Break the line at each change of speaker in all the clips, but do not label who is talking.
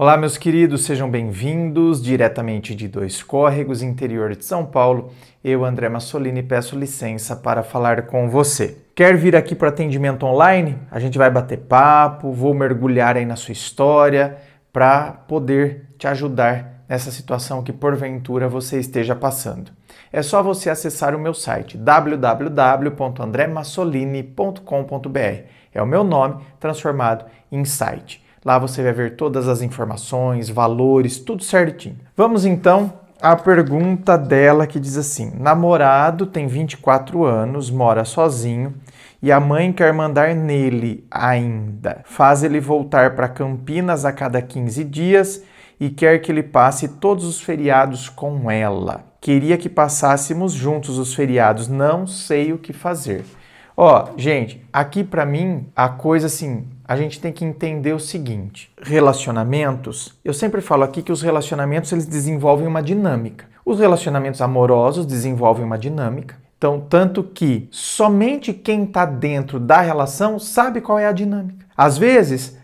Olá, meus queridos, sejam bem-vindos diretamente de Dois Córregos, interior de São Paulo. Eu, André Massolini, peço licença para falar com você. Quer vir aqui para atendimento online? A gente vai bater papo, vou mergulhar aí na sua história para poder te ajudar nessa situação que porventura você esteja passando. É só você acessar o meu site www.andremassolini.com.br. É o meu nome transformado em site. Lá você vai ver todas as informações, valores, tudo certinho. Vamos então à pergunta dela que diz assim: namorado tem 24 anos, mora sozinho e a mãe quer mandar nele ainda. Faz ele voltar para Campinas a cada 15 dias e quer que ele passe todos os feriados com ela. Queria que passássemos juntos os feriados, não sei o que fazer. Gente, aqui pra mim, a coisa assim, a gente tem que entender o seguinte. Relacionamentos, eu sempre falo aqui que os relacionamentos, eles desenvolvem uma dinâmica. Os relacionamentos amorosos desenvolvem uma dinâmica. Então, tanto que somente quem tá dentro da relação sabe qual é a dinâmica. Às vezes,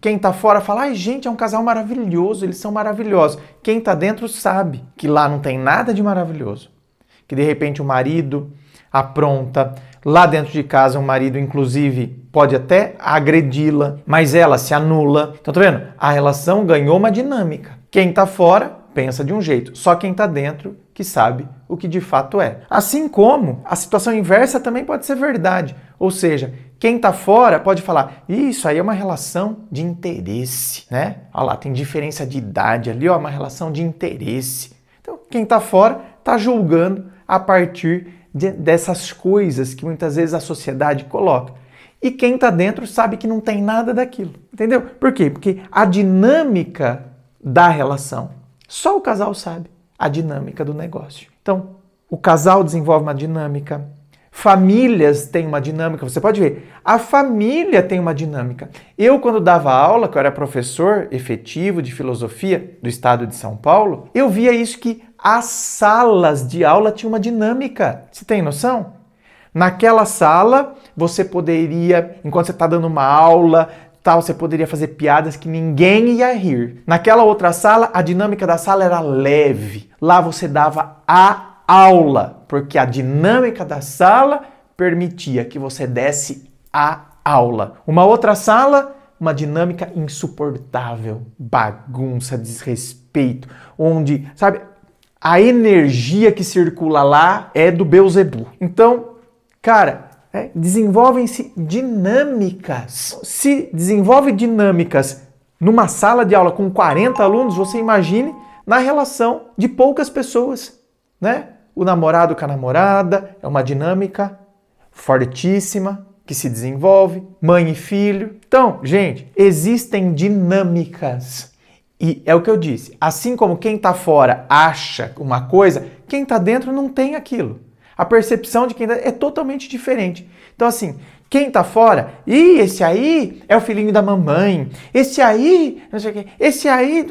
quem tá fora fala, ai gente, é um casal maravilhoso, eles são maravilhosos. Quem tá dentro sabe que lá não tem nada de maravilhoso. Que de repente o marido apronta, lá dentro de casa o marido inclusive pode até agredi-la, mas ela se anula. Então tá vendo? A relação ganhou uma dinâmica. Quem tá fora pensa de um jeito, só quem tá dentro que sabe o que de fato é. Assim como a situação inversa também pode ser verdade, ou seja, quem tá fora pode falar, isso aí é uma relação de interesse, né? Olha lá, tem diferença de idade ali, uma relação de interesse. Então quem tá fora tá julgando a partir dessas coisas que muitas vezes a sociedade coloca. E quem está dentro sabe que não tem nada daquilo. Entendeu? Por quê? Porque a dinâmica da relação, só o casal sabe a dinâmica do negócio. Então, o casal desenvolve uma dinâmica, famílias têm uma dinâmica, você pode ver, a família tem uma dinâmica. Eu, quando dava aula, que eu era professor efetivo de filosofia do estado de São Paulo, eu via isso que as salas de aula tinham uma dinâmica. Você tem noção? Naquela sala, você poderia, enquanto você está dando uma aula, você poderia fazer piadas que ninguém ia rir. Naquela outra sala, a dinâmica da sala era leve. Lá você dava a aula, porque a dinâmica da sala permitia que você desse a aula. Uma outra sala, uma dinâmica insuportável, bagunça, desrespeito, onde, sabe, a energia que circula lá é do Beelzebub. Então, cara, desenvolvem-se dinâmicas. Se desenvolve dinâmicas numa sala de aula com 40 alunos, você imagine na relação de poucas pessoas, né? O namorado com a namorada é uma dinâmica fortíssima que se desenvolve, mãe e filho. Então, gente, existem dinâmicas. E é o que eu disse, assim como quem está fora acha uma coisa, quem está dentro não tem aquilo. A percepção de quem é totalmente diferente. Então assim, quem está fora, esse aí é o filhinho da mamãe, esse aí, não sei o quê, esse aí,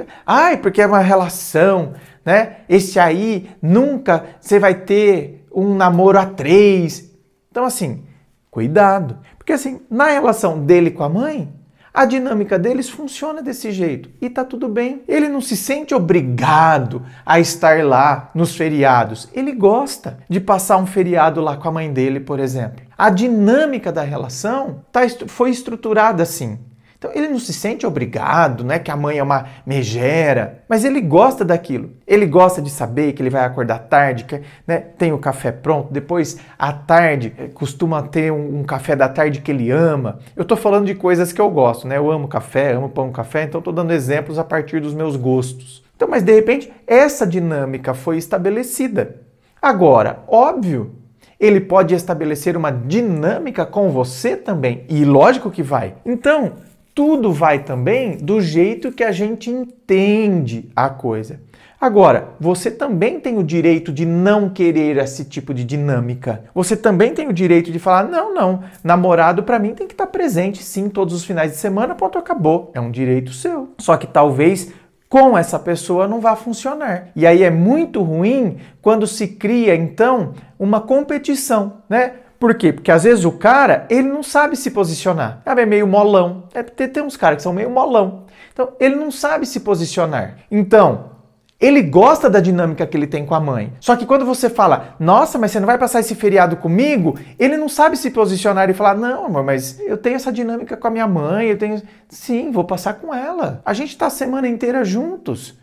porque é uma relação, né? Esse aí, nunca você vai ter um namoro a 3. Então assim, cuidado. Porque assim, na relação dele com a mãe, a dinâmica deles funciona desse jeito e tá tudo bem. Ele não se sente obrigado a estar lá nos feriados. Ele gosta de passar um feriado lá com a mãe dele, por exemplo. A dinâmica da relação foi estruturada assim. Então ele não se sente obrigado, né, que a mãe é uma megera, mas ele gosta daquilo. Ele gosta de saber que ele vai acordar tarde, que, né, tem o café pronto, depois à tarde costuma ter um café da tarde que ele ama. Eu tô falando de coisas que eu gosto, né? Eu amo café, amo pão café, então tô dando exemplos a partir dos meus gostos. Então, mas de repente essa dinâmica foi estabelecida. Agora, óbvio, ele pode estabelecer uma dinâmica com você também, e lógico que vai. Então, tudo vai também do jeito que a gente entende a coisa. Agora, você também tem o direito de não querer esse tipo de dinâmica. Você também tem o direito de falar, não, namorado pra mim tem que estar presente sim todos os finais de semana, ponto, acabou. É um direito seu. Só que talvez com essa pessoa não vai funcionar. E aí é muito ruim quando se cria, então, uma competição, né? Por quê? Porque às vezes o cara, ele não sabe se posicionar. É meio molão. Tem uns caras que são meio molão. Então, ele não sabe se posicionar. Então, ele gosta da dinâmica que ele tem com a mãe. Só que quando você fala, nossa, mas você não vai passar esse feriado comigo? Ele não sabe se posicionar e falar, não, amor, mas eu tenho essa dinâmica com a minha mãe, eu tenho... Sim, vou passar com ela. A gente tá a semana inteira juntos.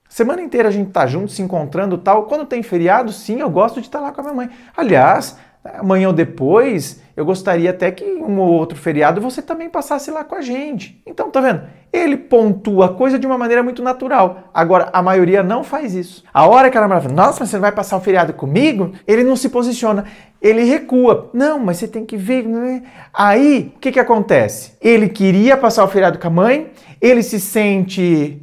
Semana inteira a gente tá junto, se encontrando e tal. Quando tem feriado, sim, eu gosto de estar lá com a minha mãe. Aliás, amanhã ou depois, eu gostaria até que um ou outro feriado você também passasse lá com a gente. Então, tá vendo? Ele pontua a coisa de uma maneira muito natural. Agora, a maioria não faz isso. A hora que a namorada fala, nossa, mas você não vai passar o feriado comigo? Ele não se posiciona. Ele recua. Não, mas você tem que ver. Né? Aí, o que acontece? Ele queria passar o feriado com a mãe, ele se sente...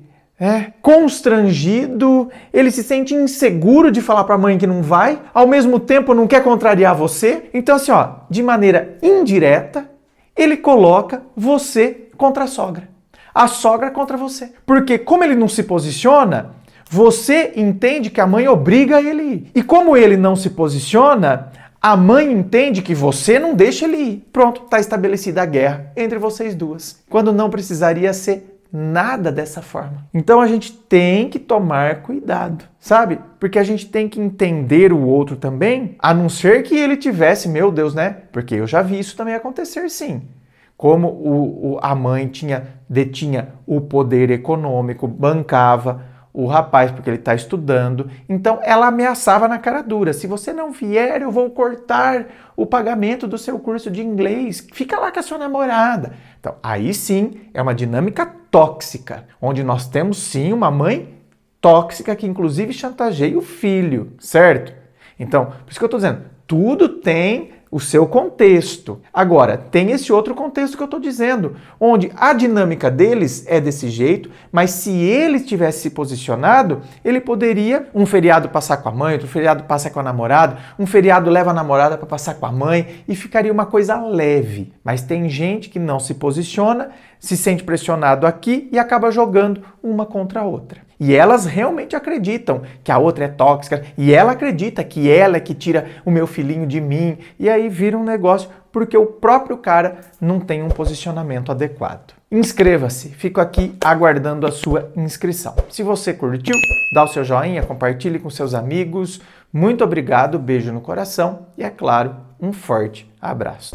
constrangido, ele se sente inseguro de falar para a mãe que não vai, ao mesmo tempo não quer contrariar você. Então assim, de maneira indireta, ele coloca você contra a sogra contra você. Porque como ele não se posiciona, você entende que a mãe obriga ele a ir. E como ele não se posiciona, a mãe entende que você não deixa ele ir. Pronto, está estabelecida a guerra entre vocês duas. Quando não precisaria ser nada dessa forma. Então a gente tem que tomar cuidado, sabe? Porque a gente tem que entender o outro também, a não ser que ele tivesse, meu Deus, né? Porque eu já vi isso também acontecer, sim. Como a mãe detinha o poder econômico, bancava o rapaz porque ele está estudando, então ela ameaçava na cara dura, se você não vier eu vou cortar o pagamento do seu curso de inglês, fica lá com a sua namorada. Então aí sim é uma dinâmica tóxica, onde nós temos sim uma mãe tóxica que inclusive chantageia o filho, certo? Então, por isso que eu estou dizendo, tudo tem o seu contexto. Agora, tem esse outro contexto que eu estou dizendo, onde a dinâmica deles é desse jeito, mas se ele tivesse se posicionado, ele poderia, um feriado passar com a mãe, outro feriado passar com a namorada, um feriado leva a namorada para passar com a mãe e ficaria uma coisa leve. Mas tem gente que não se posiciona, se sente pressionado aqui e acaba jogando uma contra a outra. E elas realmente acreditam que a outra é tóxica e ela acredita que ela é que tira o meu filhinho de mim. E aí vira um negócio porque o próprio cara não tem um posicionamento adequado. Inscreva-se, fico aqui aguardando a sua inscrição. Se você curtiu, dá o seu joinha, compartilhe com seus amigos. Muito obrigado, beijo no coração e, é claro, um forte abraço.